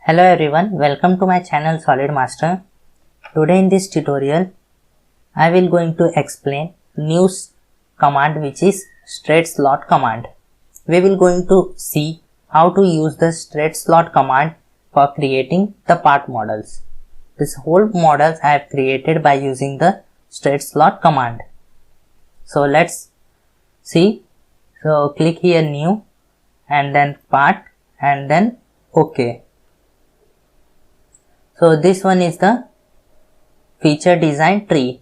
Hello everyone, welcome to my channel Solid Master. Today in this tutorial, I will going to explain new command which is straight slot command. We will going to see how to use the straight slot command for creating the part models. This whole models I have created by using the straight slot command. So let's see. So click here new and then part and then OK. So this one is the feature design tree,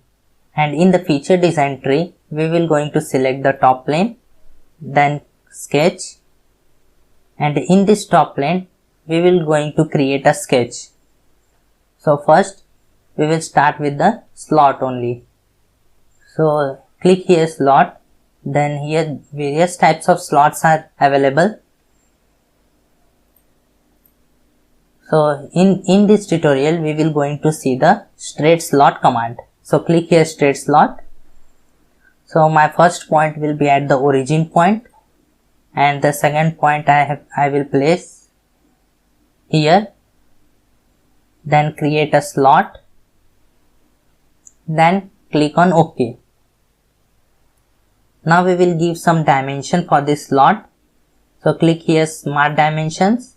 and in the feature design tree we will going to select the top plane, then sketch, and in this top plane we will going to create a sketch. So first we will start with the slot only. So click here slot, then here various types of slots are available. So in this tutorial we will going to see the straight slot command. So click here straight slot. So my first point will be at the origin point, and the second point I will place here. Then create a slot. Then click on OK. Now we will give some dimension for this slot. So click here smart dimensions.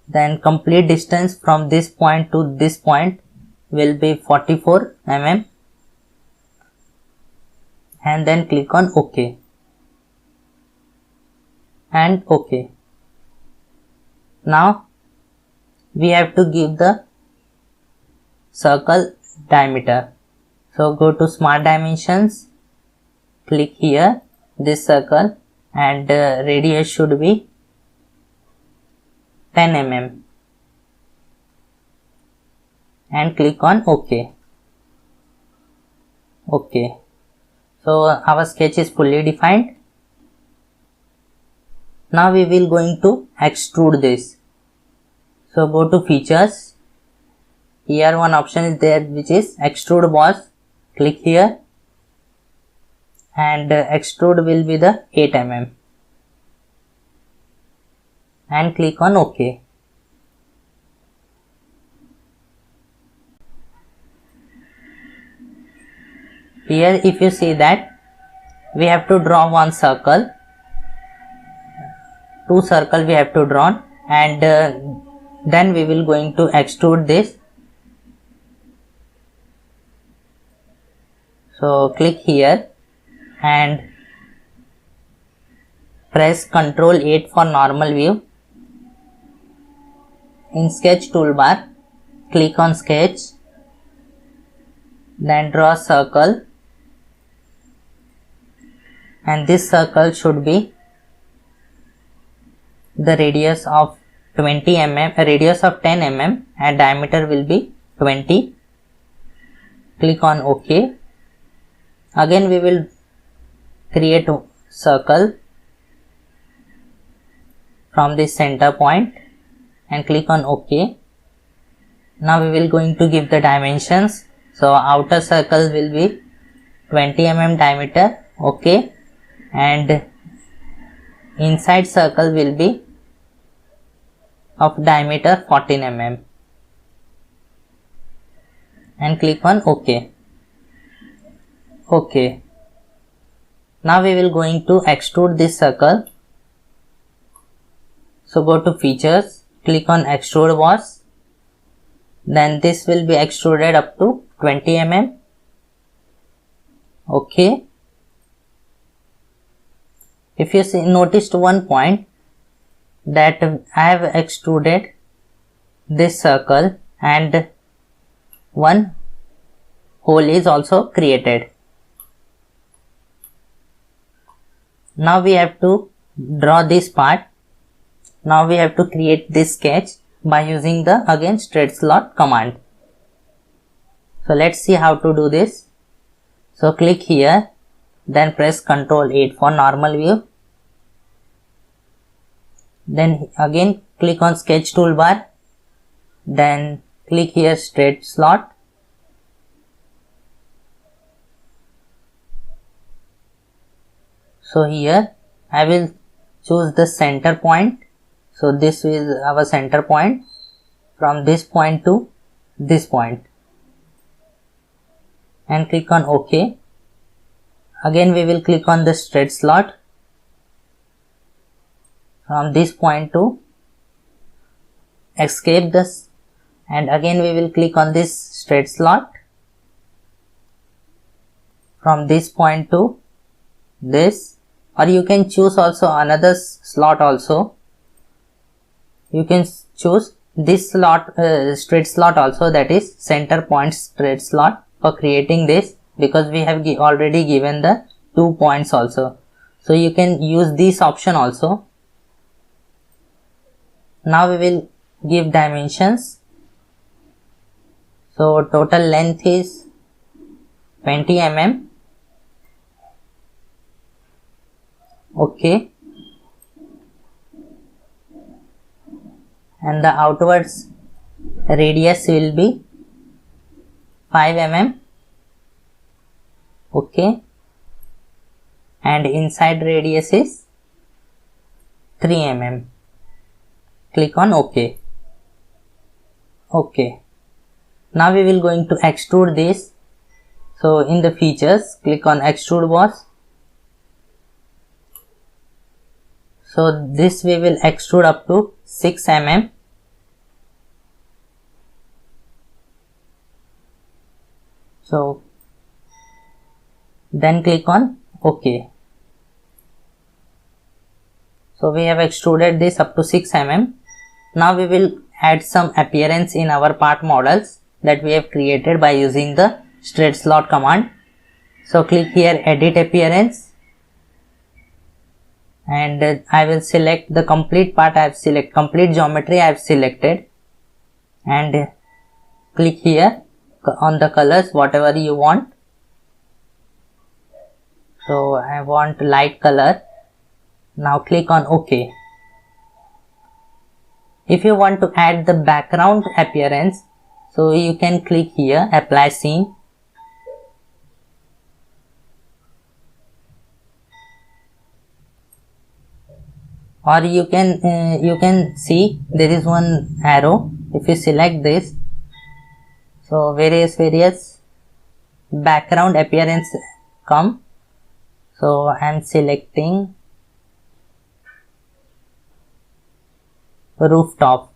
Then complete distance from this point to this point will be 44 mm, and then click on OK and OK. Now we have to give the circle diameter. So go to smart dimensions, click here this circle, and radius should be 10 mm and click on OK. OK. So our sketch is fully defined. Now we will going to extrude this. So go to features. Here one option is there which is extrude boss. Click here and extrude will be the 8 mm. And click on OK. Here if you see that we have to draw one circle, two circle we have to draw, and then we will going to extrude this. So click here and press Ctrl 8 for normal view. In sketch toolbar, click on sketch, then draw a circle, and this circle should be the radius of 20 mm, a radius of 10 mm, and diameter will be 20. Click on OK. Again we will create a circle from this center point and click on OK. Now we will going to give the dimensions. So outer circle will be 20 mm diameter, OK, and inside circle will be of diameter 14 mm and click on OK. OK. Now we will going to extrude this circle. So go to features, click on extrude boss, then this will be extruded up to 20 mm. OK. If you see, noticed one point that I have extruded this circle and one hole is also created. Now we have to draw this part. Now we have to create this sketch by using the again straight slot command. So let's see how to do this. So click here, then press Ctrl 8 for normal view. Then again click on sketch toolbar, then click here straight slot. So here I will choose the center point. So this is our center point. from this point to this point and click on OK. Again we will click on the straight slot from this point to escape this, and again we will click on this straight slot from this point to this, or you can choose also another slot also. You can choose this slot, straight slot also, that is center point straight slot, for creating this, because we have already given the 2 points also. So you can use this option also. Now we will give dimensions. So total length is 20 mm. OK. And the outwards radius will be 5 mm. OK. And inside radius is 3 mm. Click on OK. OK. Now we will going to extrude this. So in the features, click on extrude boss. So this we will extrude up to 6 mm. So then click on OK. So we have extruded this up to 6 mm. Now we will add some appearance in our part models that we have created by using the straight slot command. So click here edit appearance, and I will select the complete part. I have select complete geometry I have selected, and click here on the colors whatever you want. So I want light color. Now click on OK. If you want to add the background appearance, so you can click here apply scene. Or you can see there is one arrow. If you select this, so various background appearance come. So I am selecting rooftop.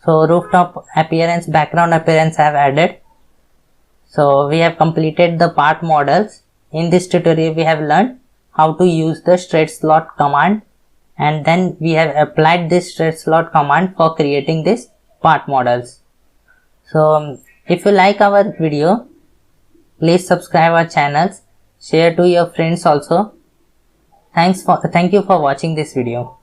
So rooftop appearance, background appearance I have added. So we have completed the part models. In this tutorial we have learned how to use the straight slot command, and then we have applied this straight slot command for creating this part models. So if you like our video, please subscribe our channels, share to your friends also. Thank you for watching this video.